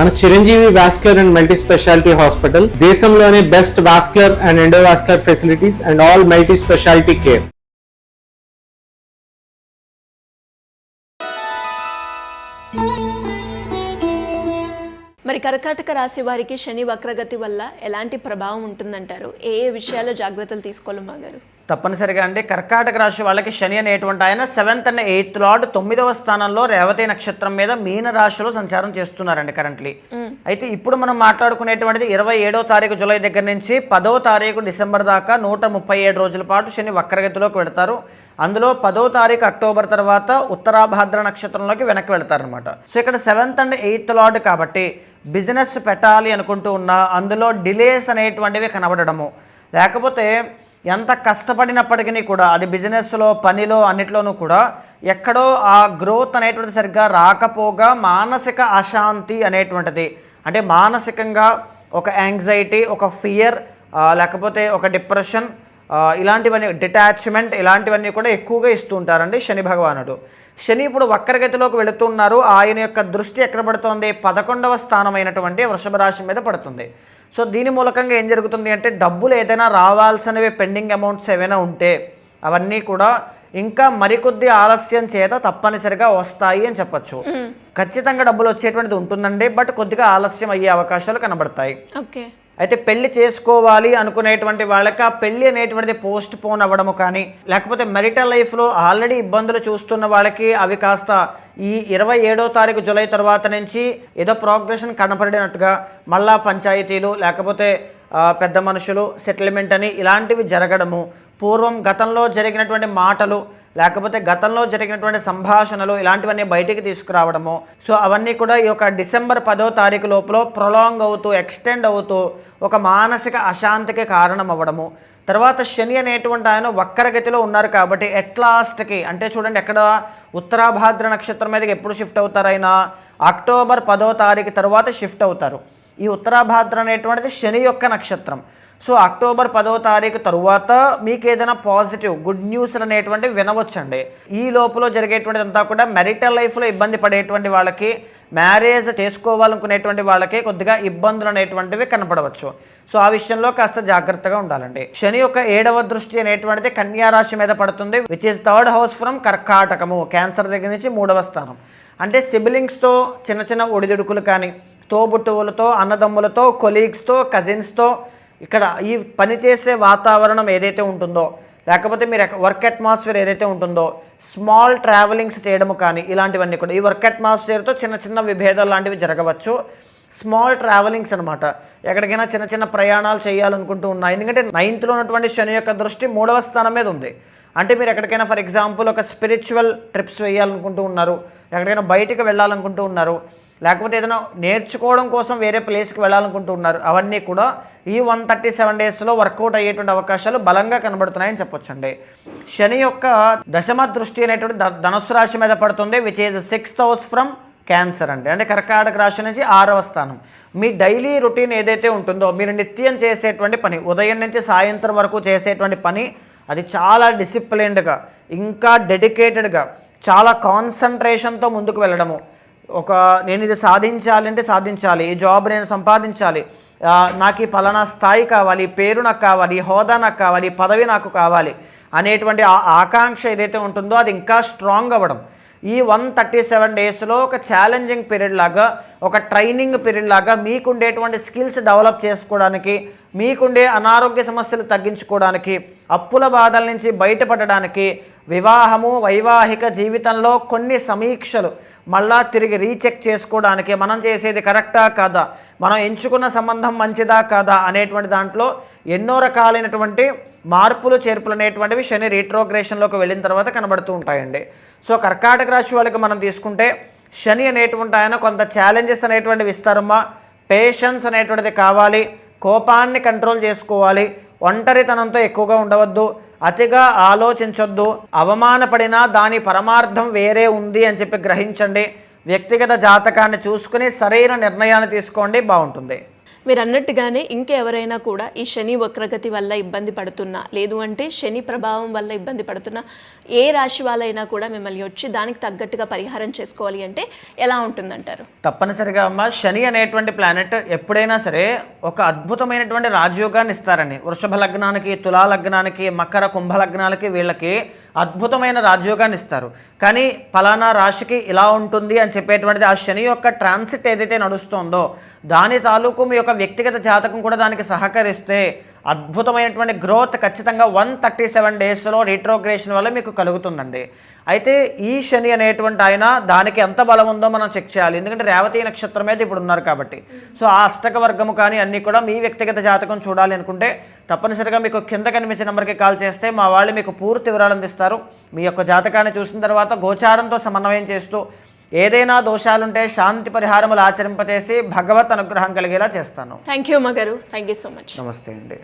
మన Chiranjeevi vascular and multi speciality hospital దేశంలోనే best vascular and endovascular facilities and all multi speciality care. మరి కర్కాటక రాశి వారికి శని వక్రగతి వల్ల ఎలాంటి ప్రభావం ఉంటుందంటారు? ఏ విషయాల్లో జాగ్రత్తలు తీసుకోవాలి మాగారు? తప్పనిసరిగా అండి, కర్కాటక రాశి వాళ్ళకి శని అనేటువంటి ఆయన 7th and 8th లార్డ్ 9వ స్థానంలో రేవతి నక్షత్రం మీద మీన రాశిలో సంచారం చేస్తున్నారండి కరెంట్లీ. అయితే ఇప్పుడు మనం మాట్లాడుకునేటువంటిది 27వ తారీఖు జూలై దగ్గర నుంచి 10వ తారీఖు డిసెంబర్ దాకా 137 రోజుల పాటు శని వక్రగతిలోకి వెళతారు. అందులో 10వ తారీఖు అక్టోబర్ తర్వాత ఉత్తరాభాద్ర నక్షత్రంలోకి వెనక్కి వెళతారనమాట. సో ఇక్కడ 7th and 8th లార్డ్ కాబట్టి బిజినెస్ పెట్టాలి అనుకుంటూ ఉన్నా అందులో డిలేస్ అనేటువంటివి కనబడము, లేకపోతే ఎంత కష్టపడినప్పటికీ కూడా అది బిజినెస్లో పనిలో అన్నిట్లోనూ కూడా ఎక్కడో ఆ గ్రోత్ అనేటువంటిది సరిగ్గా రాకపోగా మానసిక అశాంతి అనేటువంటిది, అంటే మానసికంగా ఒక యాంగ్జైటీ, ఒక ఫియర్, లేకపోతే ఒక డిప్రెషన్, ఇలాంటివన్నీ డిటాచ్మెంట్, ఇలాంటివన్నీ కూడా ఎక్కువగా ఇస్తూ ఉంటారండి శని భగవానుడు. శని ఇప్పుడు వక్రగతిలోకి వెళుతున్నారు. ఆయన యొక్క దృష్టి ఎక్కడ పడుతుంది? 11వ స్థానమైనటువంటి వృషభ రాశి మీద పడుతుంది. సో దీని మూలకంగా ఏం జరుగుతుంది అంటే డబ్బులు ఏదైనా రావాల్సినవి పెండింగ్ అమౌంట్స్ ఏవైనా ఉంటే అవన్నీ కూడా ఇంకా మరికొద్ది ఆలస్యం చేత తప్పనిసరిగా వస్తాయి అని చెప్పచ్చు. ఖచ్చితంగా డబ్బులు వచ్చేటువంటిది ఉంటుందండి, బట్ కొద్దిగా ఆలస్యం అయ్యే అవకాశాలు కనబడతాయి. అయితే పెళ్లి చేసుకోవాలి అనుకునేటువంటి వాళ్ళకి ఆ పెళ్లి అనేటువంటిది పోస్ట్ పోన్ అవ్వడము కానీ, లేకపోతే మెరిటల్ లైఫ్లో ఆల్రెడీ ఇబ్బందులు చూస్తున్న వాళ్ళకి అవి కాస్త ఈ 27వ తారీఖు జూలై తర్వాత నుంచి ఏదో ప్రోగ్రెషన్ కనపడినట్టుగా మళ్ళా పంచాయతీలు, లేకపోతే పెద్ద మనుషులు, సెటిల్మెంట్ అని ఇలాంటివి జరగడము, పూర్వం గతంలో జరిగినటువంటి మాటలు లేకపోతే గతంలో జరిగినటువంటి సంభాషణలు ఇలాంటివన్నీ బయటికి తీసుకురావడము. సో అవన్నీ కూడా ఈ యొక్క డిసెంబర్ 10వ తారీఖు లోపల ప్రొలాంగ్ అవుతూ ఎక్స్టెండ్ అవుతూ ఒక మానసిక అశాంతికి కారణం అవ్వడము. తర్వాత శని అనేటువంటి ఆయన వక్రగతిలో ఉన్నారు కాబట్టి ఎట్ లాస్ట్కి అంటే చూడండి, ఎక్కడ ఉత్తరాభాద్ర నక్షత్రం మీదకి ఎప్పుడు షిఫ్ట్ అవుతారు? ఆయన అక్టోబర్ 10వ తారీఖు తర్వాత షిఫ్ట్ అవుతారు. ఈ ఉత్తరాభాద్ర అనేటువంటిది శని యొక్క నక్షత్రం. సో అక్టోబర్ 10వ తారీఖు తరువాత మీకు ఏదైనా పాజిటివ్ గుడ్ న్యూస్ అనేటువంటివి వినవచ్చండి. ఈ లోపల జరిగేటువంటిది అంతా కూడా మెరిటల్ లైఫ్లో ఇబ్బంది పడేటువంటి వాళ్ళకి, మ్యారేజ్ చేసుకోవాలనుకునేటువంటి వాళ్ళకి కొద్దిగా ఇబ్బందులు అనేటువంటివి కనపడవచ్చు. సో ఆ విషయంలో కాస్త జాగ్రత్తగా ఉండాలండి. శని యొక్క 7వ దృష్టి అనేటువంటిది కన్యా రాశి మీద పడుతుంది, which is 3rd house from కర్కాటకము, క్యాన్సర్ దగ్గర నుంచి 3వ స్థానం. అంటే సిబ్లింగ్స్తో చిన్న చిన్న ఒడిదుడుకులు కానీ, తోబుట్టువులతో, అన్నదమ్ములతో, కొలీగ్స్తో, కజిన్స్తో, ఇక్కడ ఈ పనిచేసే వాతావరణం ఏదైతే ఉంటుందో, లేకపోతే మీరు వర్క్ అట్మాస్ఫియర్ ఏదైతే ఉంటుందో, స్మాల్ ట్రావెలింగ్స్ చేయడము కానీ ఇలాంటివన్నీ కూడా ఈ వర్క్ అట్మాస్ఫియర్తో చిన్న చిన్న విభేదాలు లాంటివి జరగవచ్చు. స్మాల్ ట్రావెలింగ్స్ అనమాట, ఎక్కడికైనా చిన్న చిన్న ప్రయాణాలు చేయాలనుకుంటూ ఉన్నాయి. ఎందుకంటే 9th ఉన్నటువంటి శని యొక్క దృష్టి 3వ స్థానం మీద ఉంది. అంటే మీరు ఎక్కడికైనా ఫర్ ఎగ్జాంపుల్ ఒక స్పిరిచువల్ ట్రిప్స్ వేయాలనుకుంటూ ఉన్నారు, ఎక్కడికైనా బయటికి వెళ్ళాలనుకుంటూ ఉన్నారు, లేకపోతే ఏదైనా నేర్చుకోవడం కోసం వేరే ప్లేస్కి వెళ్ళాలనుకుంటూ ఉన్నారు, అవన్నీ కూడా ఈ 137 డేస్లో వర్కౌట్ అయ్యేటువంటి అవకాశాలు బలంగా కనబడుతున్నాయని చెప్పొచ్చండి. శని యొక్క 10వ దృష్టి అనేటువంటి ధనుస్సు రాశి మీద పడుతుంది, which is 6th house from cancer అండి. అంటే కర్కాటక రాశి నుంచి 6వ స్థానం. మీ డైలీ రొటీన్ ఏదైతే ఉంటుందో, మీరు నిత్యం చేసేటువంటి పని, ఉదయం నుంచి సాయంత్రం వరకు చేసేటువంటి పని, అది చాలా డిసిప్లిన్డ్గా, ఇంకా డెడికేటెడ్గా, చాలా కాన్సన్ట్రేషన్తో ముందుకు వెళ్ళడము. నేను ఇది సాధించాలంటే సాధించాలి, ఈ జాబ్ నేను సంపాదించాలి, నాకు ఈ పలానా స్థాయి కావాలి, పేరు నాకు కావాలి, హోదా నాకు కావాలి, పదవి నాకు కావాలి అనేటువంటి ఆకాంక్ష ఏదైతే ఉంటుందో అది ఇంకా స్ట్రాంగ్ అవ్వడం. ఈ 137 డేస్లో ఒక ఛాలెంజింగ్ పీరియడ్ లాగా, ఒక ట్రైనింగ్ పీరియడ్ లాగా మీకుండేటువంటి స్కిల్స్ డెవలప్ చేసుకోవడానికి, మీకుండే అనారోగ్య సమస్యలు తగ్గించుకోవడానికి, అప్పుల బాధల నుంచి బయటపడడానికి, వివాహము వైవాహిక జీవితంలో కొన్ని సమీక్షలు మళ్ళా తిరిగి రీచెక్ చేసుకోవడానికి, మనం చేసేది కరెక్టా కాదా, మనం ఎంచుకున్న సంబంధం మంచిదా కాదా అనేటువంటి దాంట్లో ఎన్నో రకాలైనటువంటి మార్పులు చేర్పులు అనేటువంటివి శని రీట్రోగ్రేషన్లోకి వెళ్ళిన తర్వాత కనబడుతూ ఉంటాయండి. సో కర్కాటక రాశి వాళ్ళకి మనం తీసుకుంటే శని అనేటువంటి ఆయన కొంత ఛాలెంజెస్ అనేటువంటివి ఇస్తారమ్మా. పేషెన్స్ అనేటువంటిది కావాలి, కోపాన్ని కంట్రోల్ చేసుకోవాలి, ఒంటరితనంతో ఎక్కువగా ఉండవద్దు, అతిగా ఆలోచించొద్దు, అవమానపడినా దాని పరమార్థం వేరే ఉంది అని చెప్పి గ్రహించండి. వ్యక్తిగత జాతకాన్ని చూసుకుని సరైన నిర్ణయాన్ని తీసుకోండి, బాగుంటుంది. మీరు అన్నట్టుగానే ఇంకెవరైనా కూడా ఈ శని వక్రగతి వల్ల ఇబ్బంది పడుతున్నా, లేదు అంటే శని ప్రభావం వల్ల ఇబ్బంది పడుతున్నా, ఏ రాశి వాళ్ళైనా కూడా మిమ్మల్ని వచ్చి దానికి తగ్గట్టుగా పరిహారం చేసుకోవాలి అంటే ఎలా ఉంటుందంటారు? తప్పనిసరిగా అమ్మ, శని అనేటువంటి ప్లానెట్ ఎప్పుడైనా సరే ఒక అద్భుతమైనటువంటి రాజయోగాన్ని ఇస్తారని. వృషభ లగ్నానికి, తులా లగ్నానికి, మకర కుంభ లగ్నాలకి వీళ్ళకి అద్భుతమైన రాజయోగాన్ని ఇస్తారు. కానీ ఫలానా రాశికి ఇలా ఉంటుంది అని చెప్పేటువంటిది ఆ శని యొక్క ట్రాన్సిట్ ఏదైతే నడుస్తుందో దాని తాలూకు మీ యొక్క వ్యక్తిగత జాతకం కూడా దానికి సహకరిస్తే అద్భుతమైనటువంటి గ్రోత్ ఖచ్చితంగా 137 డేస్లో రీట్రోగ్రేషన్ వల్ల మీకు కలుగుతుందండి. అయితే ఈ శని అనేటువంటి ఆయన దానికి ఎంత బలం ఉందో మనం చెక్ చేయాలి. ఎందుకంటే రేవతి నక్షత్రం మీద ఇప్పుడు ఉన్నారు కాబట్టి. సో ఆ అష్టక వర్గము కానీ అన్నీ కూడా మీ వ్యక్తిగత జాతకం చూడాలి అనుకుంటే తప్పనిసరిగా మీకు కింద కనిపించే నెంబర్కి కాల్ చేస్తే మా వాళ్ళు మీకు పూర్తి వివరాలు అందిస్తారు. మీ యొక్క జాతకాన్ని చూసిన తర్వాత గోచారంతో సమన్వయం చేస్తూ ఏదైనా దోషాలుంటే శాంతి పరిహారములు ఆచరింపచేసి భగవత్ అనుగ్రహం కలిగేలా చేస్తాను. థ్యాంక్ యూ అమ్మగారు, థ్యాంక్ యూ సో మచ్. నమస్తే అండి.